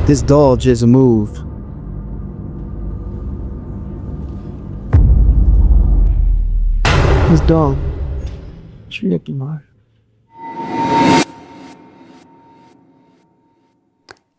This doll just moved. This doll. شو لك النهار؟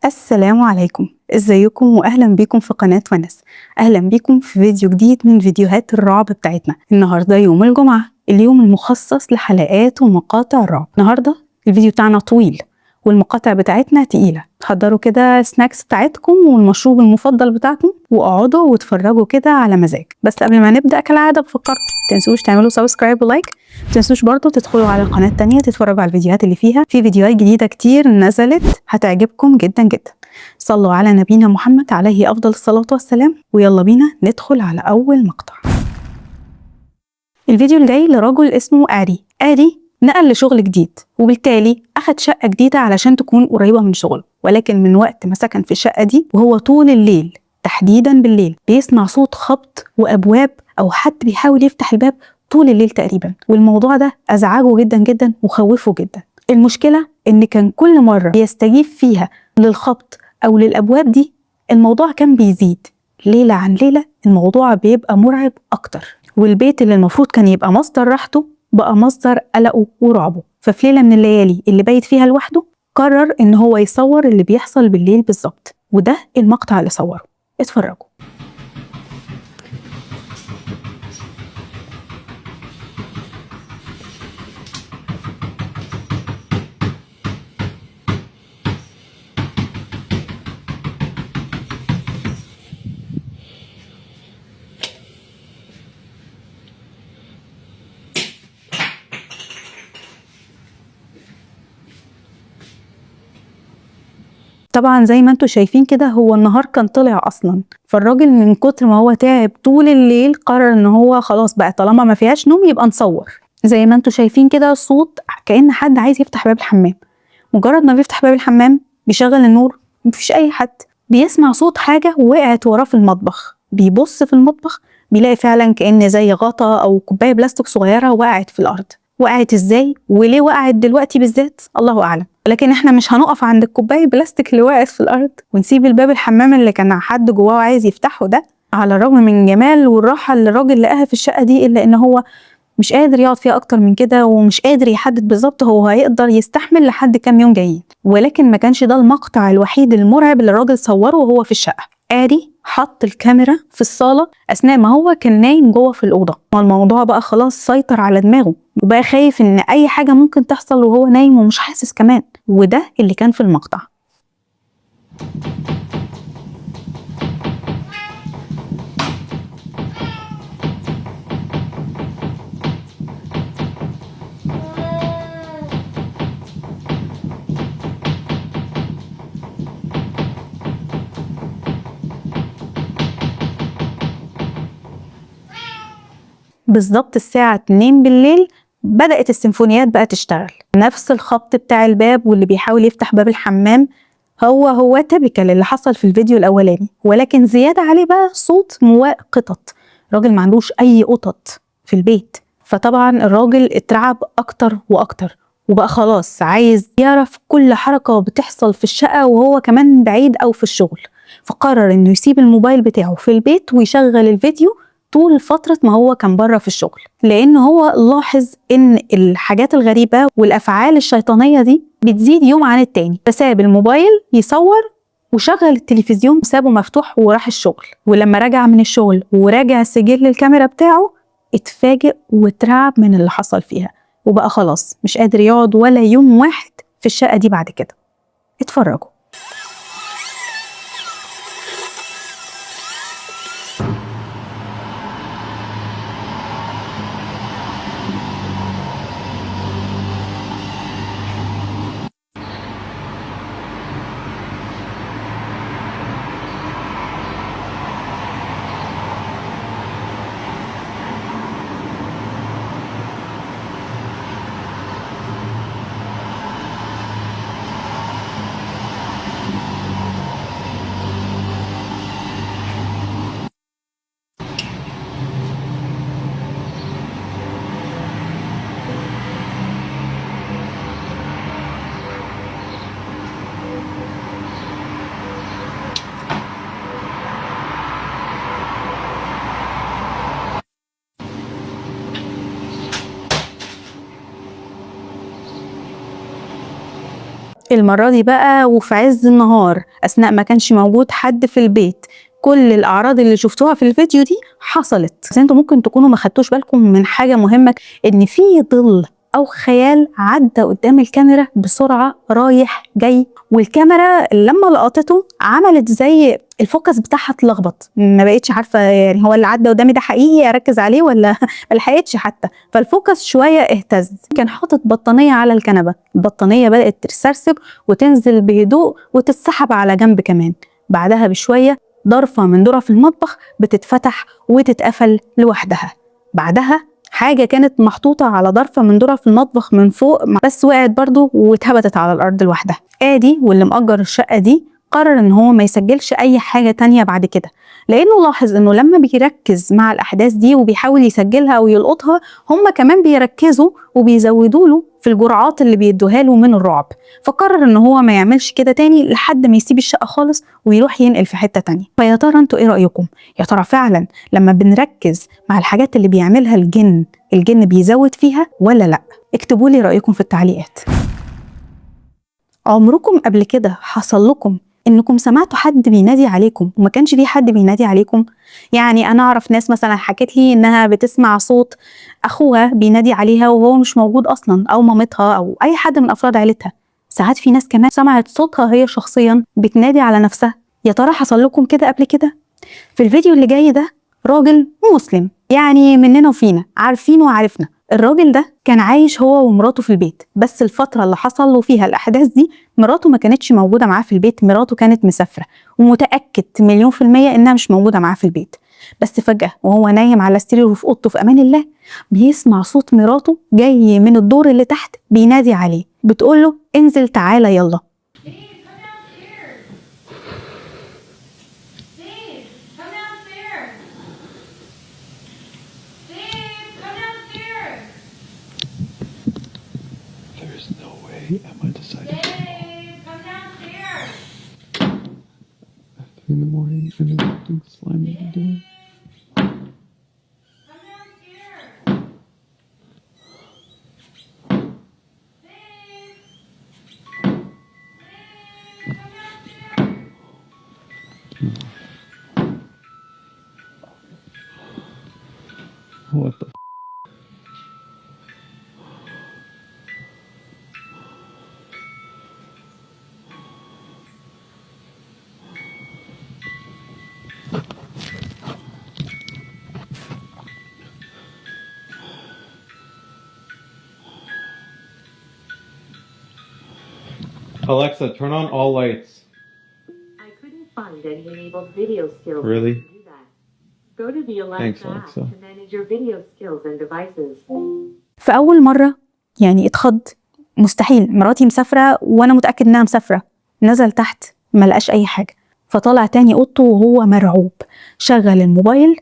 السلام عليكم، ازيكم واهلا بيكم في قناة ونس. اهلا بيكم في فيديو جديد من فيديوهات الرعب بتاعتنا. النهاردة يوم الجمعة، اليوم المخصص لحلقات ومقاطع الرعب. النهاردة الفيديو بتاعنا طويل والمقاطع بتاعتنا تقيلة. حضروا كده سناكس بتاعتكم والمشروب المفضل بتاعكم واقعدوا واتفرجوا كده على مزاج. بس قبل ما نبدأ كالعادة بفكركم متنسوش تعملوا سبسكرايب ولايك، متنسوش برضو تدخلوا على القناة التانية تتفرجوا على الفيديوهات اللي فيها. في فيديوهات جديدة كتير نزلت هتعجبكم جدا جدا. صلوا على نبينا محمد عليه أفضل الصلاة والسلام، ويلا بينا ندخل على أول مقطع. الفيديو الجاي لرجل اسمه آري نقل لشغل جديد، وبالتالي أخد شقة جديدة علشان تكون قريبة من شغله. ولكن من وقت ما سكن في الشقة دي وهو طول الليل تحديدا بالليل بيسمع صوت خبط وأبواب أو حد بيحاول يفتح الباب طول الليل تقريبا، والموضوع ده أزعجه جدا جدا وخوفه جدا. المشكلة إن كان كل مرة بيستجيب فيها للخبط أو للأبواب دي الموضوع كان بيزيد ليلة عن ليلة. الموضوع بيبقى مرعب أكتر، والبيت اللي المفروض كان يبقى مصدر راحته بقى مصدر قلقه ورعبه. ففي ليلة من الليالي اللي بايت فيها لوحده قرر إن هو يصور اللي بيحصل بالليل بالظبط، وده المقطع اللي صوره. اتفرجوا. طبعا زي ما انتوا شايفين كده هو النهار كان طلع اصلا، فالراجل من كتر ما هو تعب طول الليل قرر ان هو خلاص بقى طالما ما فيهاش نوم يبقى نصور. زي ما انتوا شايفين كده صوت كأن حد عايز يفتح باب الحمام. مجرد ما بيفتح باب الحمام بيشغل النور، مفيش اي حد. بيسمع صوت حاجة وقعت وراه في المطبخ، بيبص في المطبخ بيلاقي فعلا كأن زي غطا او كوباية بلاستيك صغيرة وقعت في الارض. وقعت ازاي وليه وقعت دلوقتي بالذات الله اعلم، لكن احنا مش هنقف عند الكوبايه بلاستيك اللي وقعت في الارض ونسيب الباب الحمام اللي كان حد جواه عايز يفتحه ده. على الرغم من جمال والراحه اللي الراجل لقاها في الشقه دي، الا ان هو مش قادر يقعد فيها اكتر من كده، ومش قادر يحدد بالظبط هو هيقدر يستحمل لحد كام يوم جايين. ولكن ما كانش ده المقطع الوحيد المرعب اللي الراجل صوره وهو في الشقه. آري حط الكاميرا في الصالة أثناء ما هو كان نايم جوه في الأوضة، والموضوع بقى خلاص سيطر على دماغه، وبقى خايف إن أي حاجة ممكن تحصل وهو نايم ومش حاسس كمان. وده اللي كان في المقطع. بالظبط الساعة 2 بالليل بدأت السيمفونيات بقى تشتغل. نفس الخبط بتاع الباب واللي بيحاول يفتح باب الحمام هو تبكل اللي حصل في الفيديو الأولاني، ولكن زيادة عليه بقى صوت مواء قطط. الراجل ما عندوش أي قطط في البيت، فطبعا الراجل اترعب أكتر وأكتر، وبقى خلاص عايز يعرف كل حركة بتحصل في الشقة وهو كمان بعيد أو في الشغل. فقرر إنه يسيب الموبايل بتاعه في البيت ويشغل الفيديو طول فترة ما هو كان بره في الشغل، لأن هو لاحظ إن الحاجات الغريبة والأفعال الشيطانية دي بتزيد يوم عن التاني. فساب الموبايل يصور وشغل التلفزيون وسابه مفتوح وراح الشغل. ولما رجع من الشغل وراجع سجل الكاميرا بتاعه اتفاجئ واترعب من اللي حصل فيها، وبقى خلاص مش قادر يقعد ولا يوم واحد في الشقة دي بعد كده. اتفرجوا. المرة دي بقى وفي عز النهار أثناء ما كانش موجود حد في البيت. كل الأعراض اللي شفتوها في الفيديو دي حصلت. بس انتوا ممكن تكونوا ما خدتوش بالكم من حاجة مهمة، إن في ظل أو خيال عدى قدام الكاميرا بسرعة رايح جاي، والكاميرا لما لقطته عملت زي الفوكس بتاعها اتلخبط، ما بقتش عارفة يعني هو اللي عدى قدامي ده حقيقي أركز عليه ولا ملحقتش حتى، فالفوكس شوية اهتز. كان حاطط بطانية على الكنبة، البطانية بدأت تتسرسب وتنزل بهدوء وتتسحب على جنب كمان. بعدها بشوية ضرفة من ظرف المطبخ بتتفتح وتتقفل لوحدها. بعدها حاجة كانت محطوطة على ضرفة من ظرف المطبخ من فوق بس وقعت برضو واتهبتت على الأرض لوحدها. آدي واللي مأجر الشقة دي قرر إن هو ما يسجلش أي حاجة تانية بعد كده، لأنه لاحظ إنه لما بيركز مع الأحداث دي وبيحاول يسجلها أو يلقطها، هم كمان بيركزوا وبيزودوا له في الجرعات اللي بيدوها له من الرعب. فقرر إن هو ما يعملش كده تاني لحد ما يسيب الشقة خالص ويروح ينقل في حتة تانية. فيا ترى انتوا ايه رأيكم؟ يا ترى فعلا لما بنركز مع الحاجات اللي بيعملها الجن بيزود فيها ولا لا؟ اكتبوا لي رأيكم في التعليقات. عمركم قبل كده حصل لكم انكم سمعتوا حد بينادي عليكم وما كانش في حد بينادي عليكم؟ يعني انا اعرف ناس مثلا حكت لي انها بتسمع صوت اخوها بينادي عليها وهو مش موجود اصلا، او مامتها او اي حد من افراد عيلتها. ساعات في ناس كمان سمعت صوتها هي شخصيا بتنادي على نفسها. يا ترى حصل لكم كده قبل كده؟ في الفيديو اللي جاي ده راجل مسلم، يعني مننا وفينا، عارفينه وعارفنا. الراجل ده كان عايش هو ومراته في البيت، بس الفترة اللي حصل له فيها الأحداث دي مراته ما كانتش موجودة معاه في البيت، مراته كانت مسافرة، ومتأكد 1000000% إنها مش موجودة معاه في البيت. بس فجأة وهو نايم على سريره في أوضته في أمان الله بيسمع صوت مراته جاي من الدور اللي تحت بينادي عليه، بتقوله انزل تعالى يلا. Am I deciding in the morning and then something slimy to do? What the Alexa, turn on all lights. I couldn't find any enabled video skills. Really? To do that. Go to the Alexa Thanks, app Alexa. to manage your video skills and devices. في أول مرة يعني اتخض، مستحيل مراتي مسافرة وأنا متأكد إنها مسافرة. نزل تحت ما لقاش أي حاجة، فطلع تاني أوضته وهو مرعوب. شغل الموبايل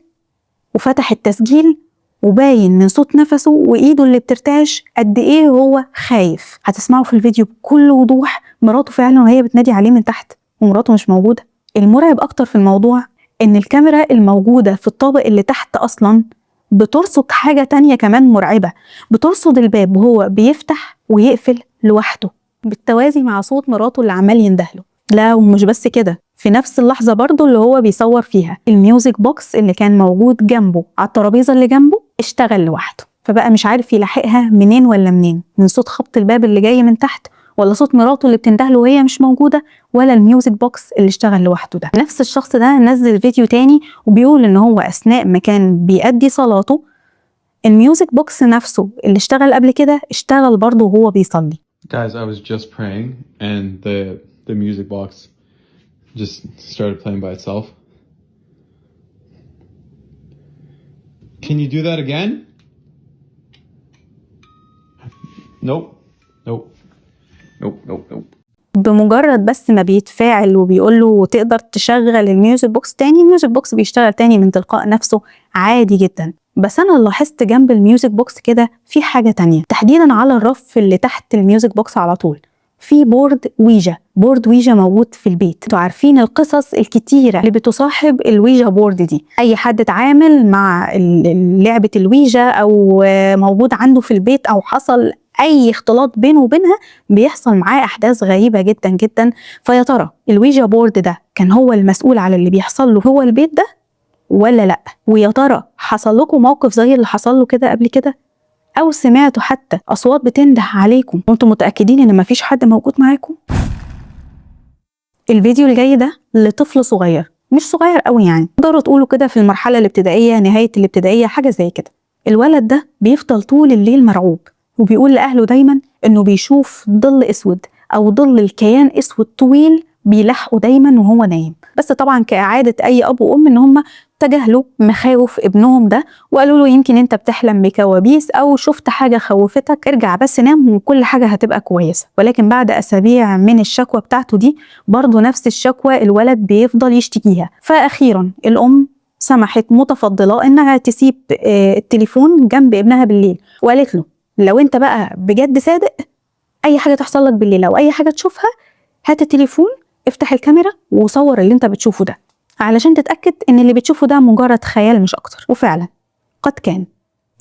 وفتح التسجيل، وباين من صوت نفسه وإيده اللي بترتعش قد إيه هو خايف. هتسمعوا في الفيديو بكل وضوح مراته فعلا وهي بتنادي عليه من تحت ومراته مش موجودة. المرعب أكتر في الموضوع إن الكاميرا الموجودة في الطابق اللي تحت أصلا بترصد حاجة تانية كمان مرعبة، بترصد الباب وهو بيفتح ويقفل لوحده بالتوازي مع صوت مراته اللي عمال يندهله. لا ومش بس كده، في نفس اللحظة برضو اللي هو بيصور فيها الميوزك بوكس اللي كان موجود جنبه على الترابيزة اللي جنبه اشتغل لوحده، فبقى مش عارف يلاحقها منين ولا منين، من صوت خبط الباب اللي جاي من تحت، ولا صوت مراته اللي بتندهله وهي مش موجودة، ولا الميوزك بوكس اللي اشتغل لوحده ده. نفس الشخص ده نزل فيديو تاني وبيقول ان هو اثناء ما كان بيأدي صلاته الميوزك بوكس نفسه اللي اشتغل قبل كده اشتغل برضه وهو بيصلي. Guys, I was just praying and the music box just started playing by itself. Can you do that again? Nope. Nope. Nope. Nope. Nope. بمجرد بس ما بيتفاعل وبيقول له تقدر تشغل الميوزك بوكس تاني، الميوزك بوكس بيشتغل تاني من تلقاء نفسه عادي جدا. بس انا لاحظت جنب الميوزك بوكس كده في حاجة تانية، تحديدا على الرف اللي تحت الميوزك بوكس على طول في بورد ويجا موجود في البيت. انتوا عارفين القصص الكتيرة اللي بتصاحب الويجا بورد دي، اي حد اتعامل مع لعبة الويجا او موجود عنده في البيت او حصل اي اختلاط بينه وبينها بيحصل معاه احداث غريبه جدا جدا. فيا ترى الويجا بورد ده كان هو المسؤول على اللي بيحصل له جوه البيت ده ولا لا؟ ويا ترى حصل لكم موقف زي اللي حصل له كده قبل كده، او سمعتوا حتى اصوات بتنده عليكم وانتم متاكدين ان مفيش حد موجود معاكم؟ الفيديو الجاي ده لطفل صغير، مش صغير قوي يعني، تقدروا تقولوا كده في المرحله الابتدائيه، نهايه الابتدائيه، حاجه زي كده. الولد ده بيفضل طول الليل مرعوب، وبيقول لاهله دايما انه بيشوف ظل اسود او ظل الكيان اسود طويل بيلحقه دايما وهو نايم. بس طبعا كعاده اي اب وام ان هم تجاهلوا مخاوف ابنهم ده، وقالوا له يمكن انت بتحلم بكوابيس او شفت حاجه خوفتك، ارجع بس نام وكل حاجه هتبقى كويسه. ولكن بعد اسابيع من الشكوى بتاعته دي برضه نفس الشكوى الولد بيفضل يشتكيها. فاخيرا الام سمحت متفضله انها تسيب التليفون جنب ابنها بالليل، وقالت له لو انت بقى بجد صادق، اي حاجه تحصل لك بالليل او اي حاجه تشوفها، هات التليفون، افتح الكاميرا وصور اللي انت بتشوفه ده علشان تتاكد ان اللي بتشوفه ده مجرد خيال مش اكتر. وفعلا قد كان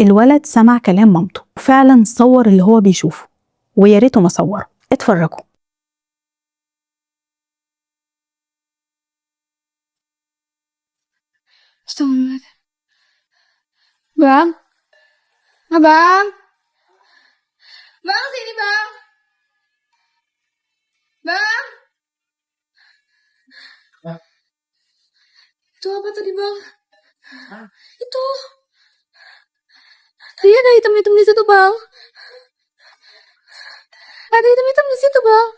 الولد سمع كلام مامته وفعلا صور اللي هو بيشوفه، ويا ريته ما صوره. اتفرجوا. Astagfirullahaladzim. Bang, abang, bang sini bang, bang. Itu apa tadi bang? Itu tadi ada hitam-hitam di situ bang. Ada hitam-hitam di situ bang.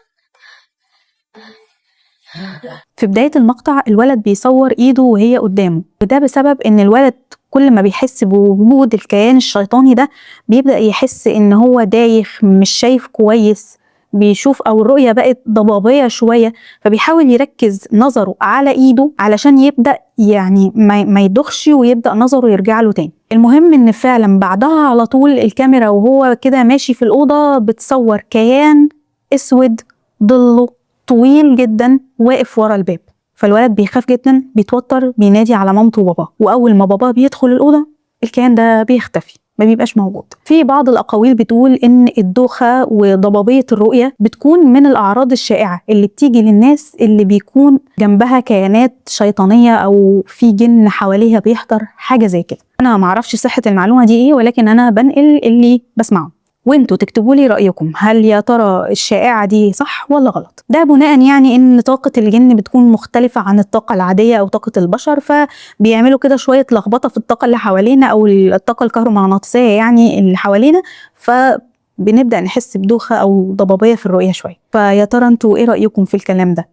في بداية المقطع الولد بيصور ايده وهي قدامه، وده بسبب ان الولد كل ما بيحس بوجود الكيان الشيطاني ده بيبدأ يحس ان هو دايخ، مش شايف كويس، بيشوف او الرؤية بقت ضبابية شوية، فبيحاول يركز نظره على ايده علشان يبدأ يعني ما يدخش ويبدأ نظره يرجع له تاني. المهم ان فعلا بعدها على طول الكاميرا وهو كده ماشي في الأوضة بتصور كيان اسود ظله طويل جدا واقف ورا الباب. فالولد بيخاف جدا، بيتوتر، بينادي على مامته وباباه، واول ما باباه بيدخل الاوضه الكيان ده بيختفي، ما بيبقاش موجود. في بعض الاقاويل بتقول ان الدوخه وضبابيه الرؤيه بتكون من الاعراض الشائعه اللي بتيجي للناس اللي بيكون جنبها كيانات شيطانيه او في جن حواليها بيحضر حاجه زي كده. انا ما اعرفش صحه المعلومه دي ايه، ولكن انا بنقل اللي بسمعه، وانتوا تكتبوا لي رأيكم، هل يا ترى الشائعة دي صح ولا غلط؟ ده بناء يعني ان طاقة الجن بتكون مختلفة عن الطاقة العادية او طاقة البشر، فبيعملوا كده شوية لخبطة في الطاقة اللي حوالينا او الطاقة الكهرومغناطيسية يعني اللي حوالينا، فبنبدأ نحس بدوخة او ضبابية في الرؤية شوية. فيا ترى انتوا ايه رأيكم في الكلام ده؟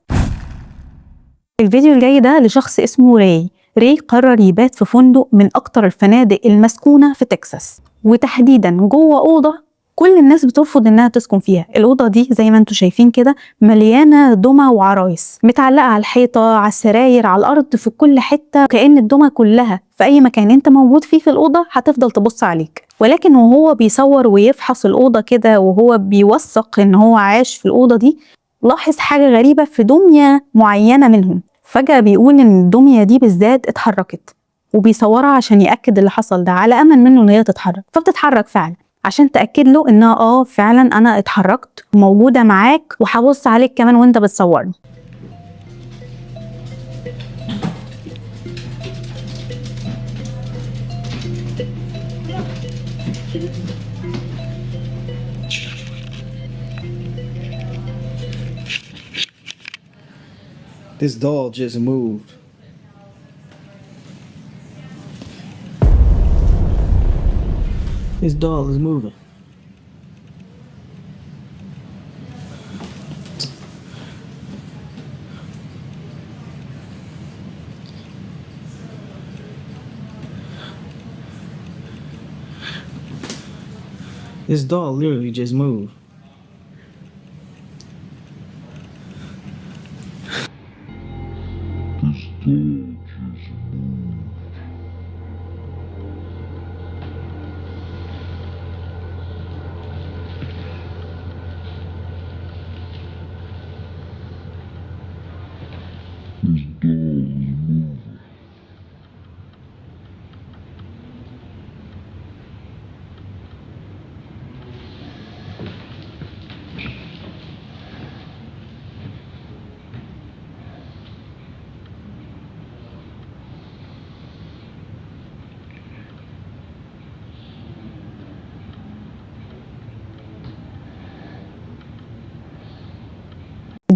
الفيديو الجاي ده لشخص اسمه راي قرر يبات في فندق من اكتر الفنادق المسكونة في تكساس، وتحديدا جوه أوضة كل الناس بترفض انها تسكن فيها. الأوضة دي زي ما انتم شايفين كده مليانة دمى وعرايس متعلقة على الحيطة، على السراير، على الأرض، في كل حتة، كأن الدمى كلها في أي مكان انت موجود فيه في الأوضة هتفضل تبص عليك. ولكن وهو بيصور ويفحص الأوضة كده وهو بيوثق ان هو عاش في الأوضة دي، لاحظ حاجة غريبة في دمية معينة منهم. فجأة بيقول ان الدمية دي بالذات اتحركت، وبيصورها عشان يأكد اللي حصل ده على أمل منه ان هي تتحرك. فبتتحرك فعلا عشان تأكد له انها فعلا انا اتحركت موجودة معاك وهبص عليك كمان وانت بتصورني. This doll just moved. This doll is moving. This doll literally just moved.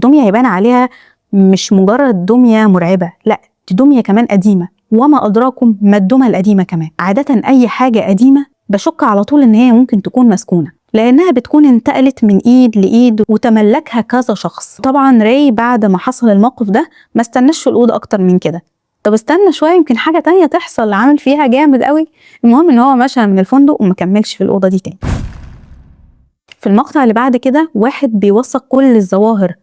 والدميه يبان عليها مش مجرد دميه مرعبه، لا دي دميه كمان قديمه، وما ادراكم ما الدمى القديمه كمان. عاده اي حاجه قديمه بشك على طول ان هي ممكن تكون مسكونه، لانها بتكون انتقلت من ايد لايد وتملكها كذا شخص. طبعا راي بعد ما حصل الموقف ده ما استناش في الاوضه اكتر من كده. طب استنى شويه يمكن حاجه تانية تحصل، عامل فيها جامد قوي. المهم ان هو مشى من الفندق وما كملش في الاوضه دي تاني. في المقطع اللي بعد كده واحد بيوثق كل الظواهر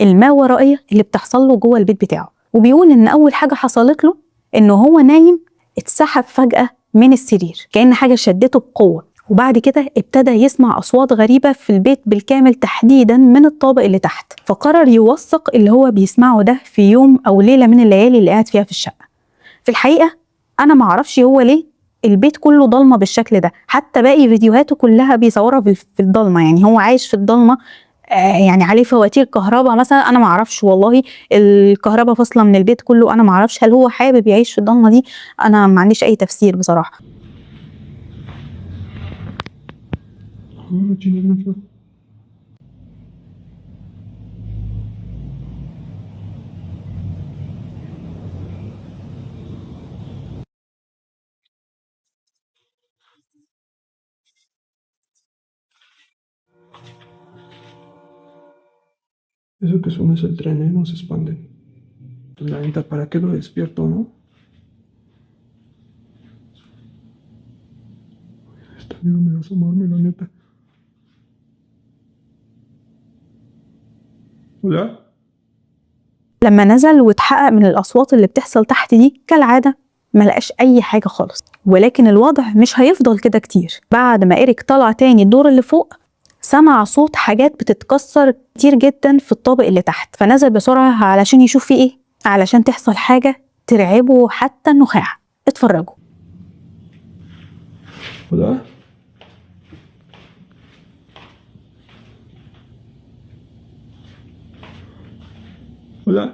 الماورائيه اللي بتحصل له جوه البيت بتاعه، وبيقول ان اول حاجه حصلت له انه هو نايم اتسحب فجاه من السرير كأن حاجه شدته بقوه، وبعد كده ابتدى يسمع أصوات غريبة في البيت بالكامل تحديدا من الطابق اللي تحت، فقرر يوثق اللي هو بيسمعه ده في يوم أو ليلة من الليالي اللي قاعد فيها في الشقة. في الحقيقة أنا معرفش هو ليه البيت كله ضلمة بالشكل ده، حتى باقي فيديوهاته كلها بيصورها في الضلمة، يعني هو عايش في الضلمة. يعني عليه فواتير كهرباء مثلا، أنا معرفش والله الكهرباء فاصلة من البيت كله، أنا معرفش هل هو حابب يعيش في الضلمة دي، أنا ما عنديش أي تفسير بصراحة. Ahora chingada fue. Eso que suena es el tren, ¿eh? No se expanden. Pues la neta, ¿para qué lo despierto, no? Está miedo me va a asomarme, la neta. Hola. لما نزل واتحقق من الأصوات اللي بتحصل تحت دي كالعادة ما لقاش أي حاجة خالص، ولكن الوضع مش هيفضل كده كتير. بعد ما إيريك طلع تاني الدور اللي فوق سمع صوت حاجات بتتكسر كتير جدا في الطابق اللي تحت، فنزل بسرعة علشان يشوف فيه إيه، علشان تحصل حاجة ترعبه حتى النخاع. اتفرجوا. Hola. Hola.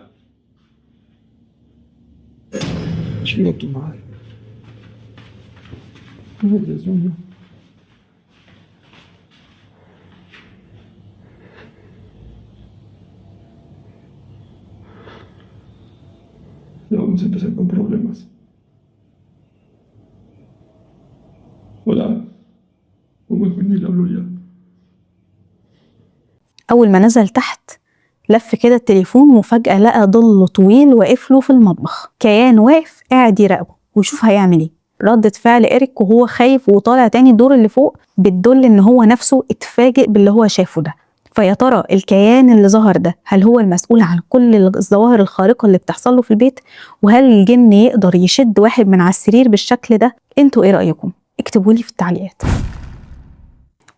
Chinga tu madre. Ay, Dios mío. Ya vamos a empezar con problemas. Hola. O mejor ni le hablo ya. أول ما نزل تحت لف كده التليفون وفجأة لقى ظل طويل واقف له في المطبخ، كيان واقف قاعد يراقبه ويشوف هيعمل ايه. ردة فعل إيريك وهو خايف وطالع تاني الدور اللي فوق بتدل ان هو نفسه اتفاجئ باللي هو شافه ده. فيا ترى الكيان اللي ظهر ده هل هو المسؤول عن كل الظواهر الخارقة اللي بتحصل له في البيت؟ وهل الجن يقدر يشد واحد من على السرير بالشكل ده؟ انتوا ايه رأيكم؟ اكتبوا لي في التعليقات.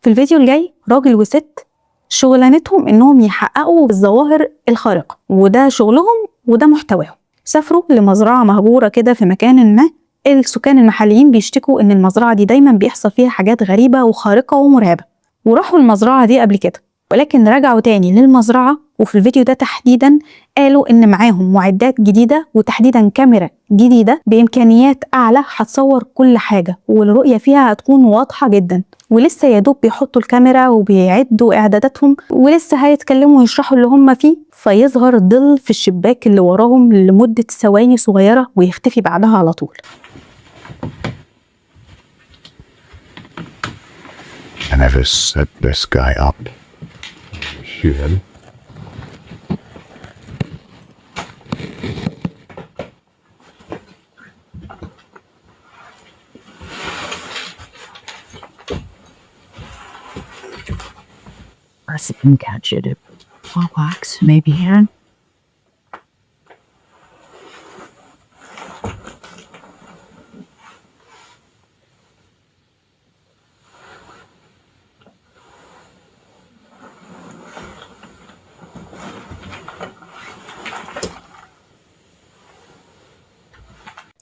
في الفيديو الجاي راجل وست شغلانتهم انهم يحققوا بالظواهر الخارقة، وده شغلهم وده محتواهم. سافروا لمزرعة مهجورة كده في مكان ما، السكان المحليين بيشتكوا ان المزرعة دي دايما بيحصل فيها حاجات غريبة وخارقة ومرعبة، وراحوا المزرعة دي قبل كده، ولكن رجعوا تاني للمزرعة وفي الفيديو ده تحديدا قالوا ان معاهم معدات جديدة وتحديدا كاميرا جديدة بامكانيات اعلى هتصور كل حاجة والرؤية فيها هتكون واضحة جدا، ولسه يا دوب بيحطوا الكاميرا وبيعدوا اعداداتهم ولسه هيتكلموا ويشرحوا اللي هم فيه، فيظهر ظل في الشباك اللي وراهم لمدة ثواني صغيرة ويختفي بعدها على طول. I never set this guy up. Should. Press it and catch it. Or wax, maybe here.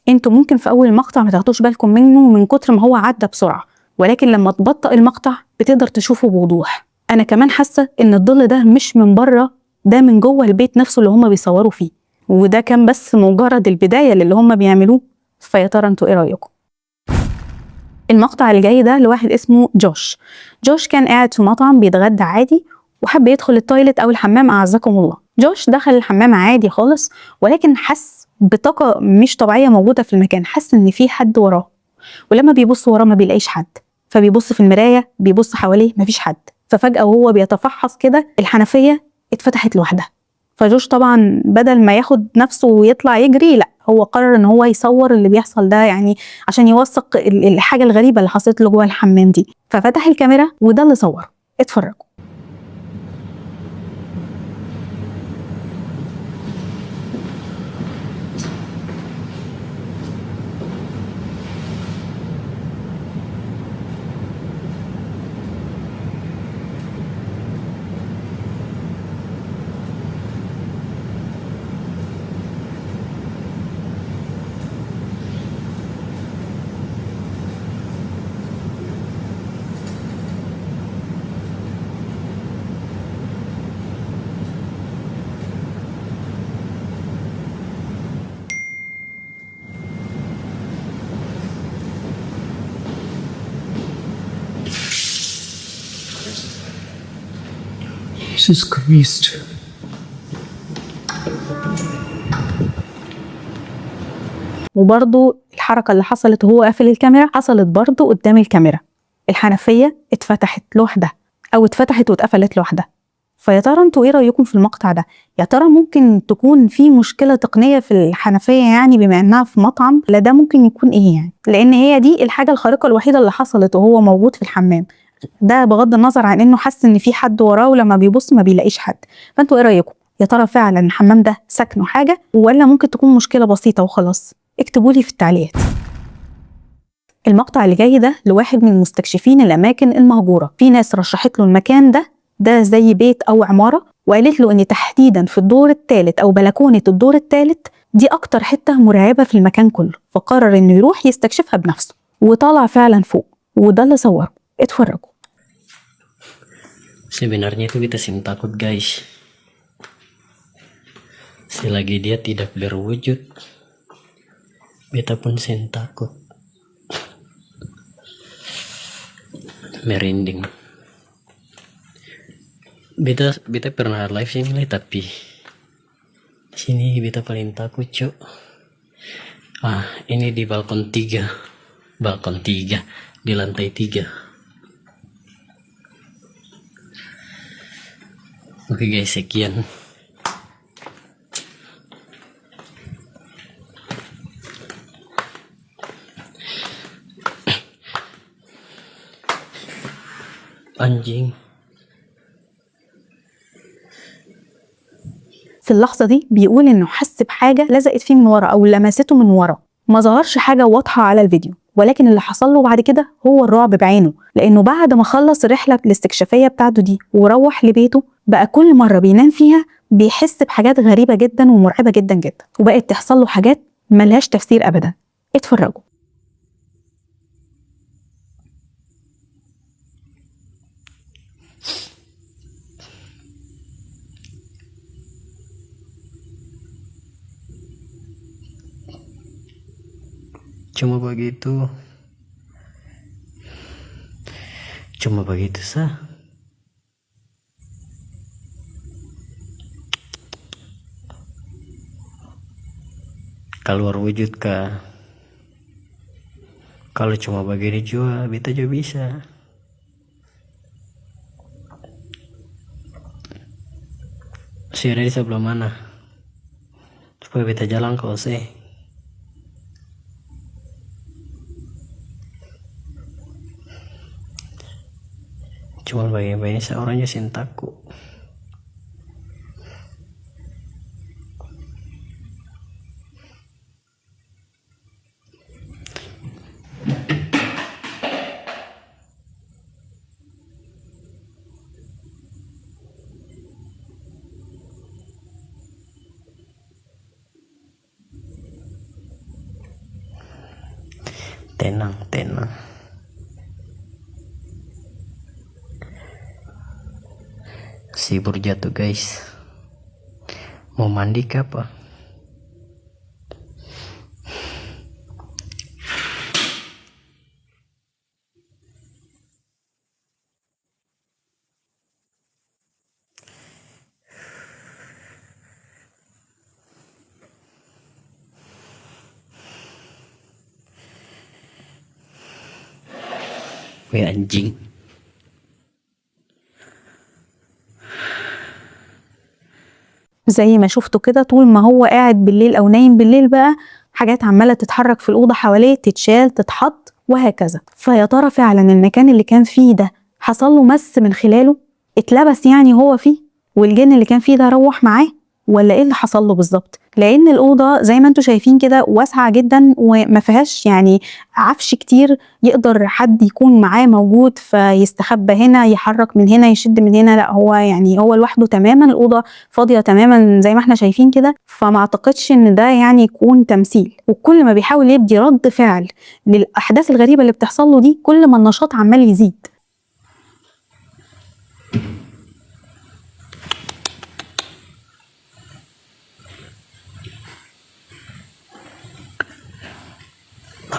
انتوا ممكن في اول المقطع ما تاخدوش بالكم منه من كتر ما هو عدى بسرعة، ولكن لما تبطئ المقطع بتقدر تشوفه بوضوح. انا كمان حاسة ان الظل ده مش من بره، ده من جوه البيت نفسه اللي هم بيصوروا فيه، وده كان بس مجرد البداية اللي هم بيعملوه. فيا ترى انتوا ايه رأيكم؟ المقطع اللي جاي ده لواحد اسمه جوش كان قاعد في مطعم بيتغدى عادي وحب يدخل التويلت او الحمام اعزكم الله، جوش دخل الحمام عادي خالص، ولكن حس بطاقة مش طبيعية موجودة في المكان، حس إن في حد وراه، ولما بيبص وراه ما بيلاقيش حد، فبيبص في المراية بيبص حواليه مفيش حد. ففجأة وهو بيتفحص كده الحنفية اتفتحت لوحدها. فجوش طبعا بدل ما ياخد نفسه ويطلع يجري، لا هو قرر ان هو يصور اللي بيحصل ده، يعني عشان يوثق الحاجة الغريبة اللي حصلت له جوه الحمام دي. ففتح الكاميرا وده اللي صوره. اتفرجوا. Jesus Christ. وبرضو الحركة اللي حصلت وهو قافل الكاميرا حصلت برضو قدام الكاميرا. الحنفية اتفتحت لوحدها، أو اتفتحت واتقفلت لوحدها. فيا ترى انتوا ايه رأيكم في المقطع ده؟ يا ترى ممكن تكون في مشكلة تقنية في الحنفية يعني بما انها في مطعم؟ لا ده ممكن يكون ايه يعني؟ لأن هي دي الحاجة الخارقة الوحيدة اللي حصلت وهو موجود في الحمام. ده بغض النظر عن انه حس ان في حد وراه ولما بيبص ما بيلاقيش حد. فانتوا ايه رأيكم؟ يا ترى فعلا الحمام ده سكنه حاجة ولا ممكن تكون مشكلة بسيطة وخلاص؟ اكتبوا لي في التعليقات. المقطع اللي جاي ده لواحد من مستكشفين الأماكن المهجورة. في ناس رشحت له المكان ده زي بيت أو عمارة، وقالت له إن تحديدا في الدور الثالث أو بلكونة الدور الثالث دي أكتر حتة مرعبة في المكان كله. فقرر إنه يروح يستكشفها بنفسه، وطلع فعلا فوق، وده اللي صوره. اتفرجوا. Sebenarnya itu kita sih takut guys. Selagi dia tidak berwujud, beta pun sen takut. Merinding. Beta pernah live sini tapi sini beta paling takut cuk. Ini di balkon 3. Balkon 3 di lantai 3. Oke guys, sekian. Anjing. في اللحظة دي بيقول إنه حس بحاجة لزقت فيه من ورا أو لمسته من ورا. ما ظهرش حاجة واضحة على الفيديو، ولكن اللي حصل له بعد كده هو الرعب بعينه. لأنه بعد ما خلص الرحلة الاستكشافية بتاعته دي وروح لبيته، بقى كل مرة بينام فيها بيحس بحاجات غريبة جدا ومرعبة جدا جدا، وبقت تحصل له حاجات ملهاش تفسير أبدا. اتفرجوا. Cuma begitu sah. Keluar wujud kah? Kalau cuma begini juga beta juga bisa. Si ada di sebelah mana? Supaya beta jalan kau sih. Cuma bagian-bagian seorang aja takut. Tenang. Sibur jatuh guys. Mau mandi ke apa? Kayak anjing. زي ما شفتوا كده طول ما هو قاعد بالليل او نايم بالليل بقى حاجات عمالة تتحرك في الأوضة حواليه، تتشال تتحط وهكذا. فيا ترى فعلا المكان اللي كان فيه ده حصل له مس من خلاله، اتلبس يعني هو فيه والجن اللي كان فيه ده روح معاه، ولا ايه اللي حصل له بالظبط؟ لان الاوضه زي ما انتم شايفين كده واسعه جدا وما فيهاش يعني عفش كتير يقدر حد يكون معاه موجود فيستخبى هنا يحرك من هنا يشد من هنا، لا هو يعني هو لوحده تماما، الاوضه فاضيه تماما زي ما احنا شايفين كده. فما اعتقدش ان ده يعني يكون تمثيل، وكل ما بيحاول يبدي رد فعل للاحداث الغريبه اللي بتحصل له دي كل ما النشاط عمال يزيد.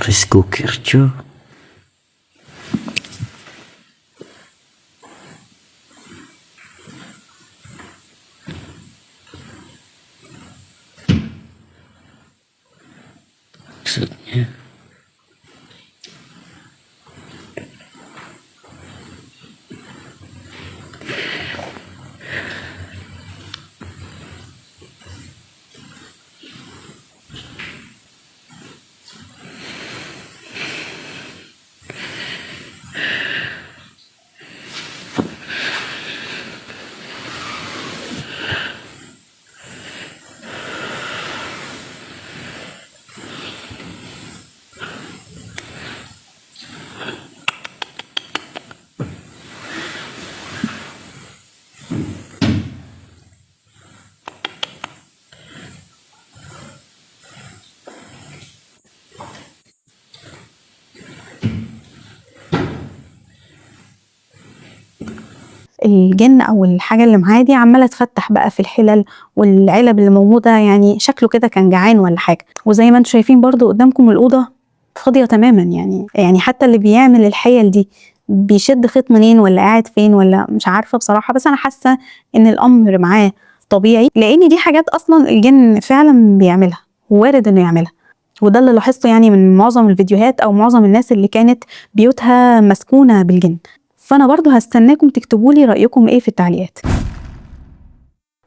Risiko kerja. Maksudnya الجن او الحاجه اللي معاه دي عماله تفتح بقى في الحلل والعلب اللي موجوده، يعني شكله كده كان جعان ولا حاجه. وزي ما انتم شايفين برضو قدامكم الاوضه فاضيه تماما، يعني حتى اللي بيعمل الحيل دي بيشد خيط منين ولا قاعد فين ولا مش عارفه بصراحه، بس انا حاسه ان الامر معاه طبيعي لان دي حاجات اصلا الجن فعلا بيعملها ووارد انه يعملها. وده اللي لاحظته يعني من معظم الفيديوهات او معظم الناس اللي كانت بيوتها مسكونه بالجن. فانا برضو هستناكم تكتبوا لي رايكم ايه في التعليقات.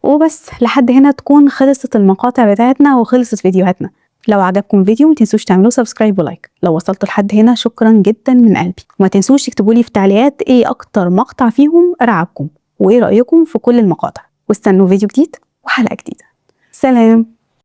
وبس لحد هنا تكون خلصت المقاطع بتاعتنا وخلصت فيديوهاتنا. لو عجبكم الفيديو ما تنسوش تعملوا سبسكرايب ولايك. لو وصلتوا لحد هنا شكرا جدا من قلبي، وما تنسوش تكتبوا لي في التعليقات ايه اكتر مقطع فيهم رعبكم وايه رايكم في كل المقاطع. واستنوا فيديو جديد وحلقه جديده. سلام.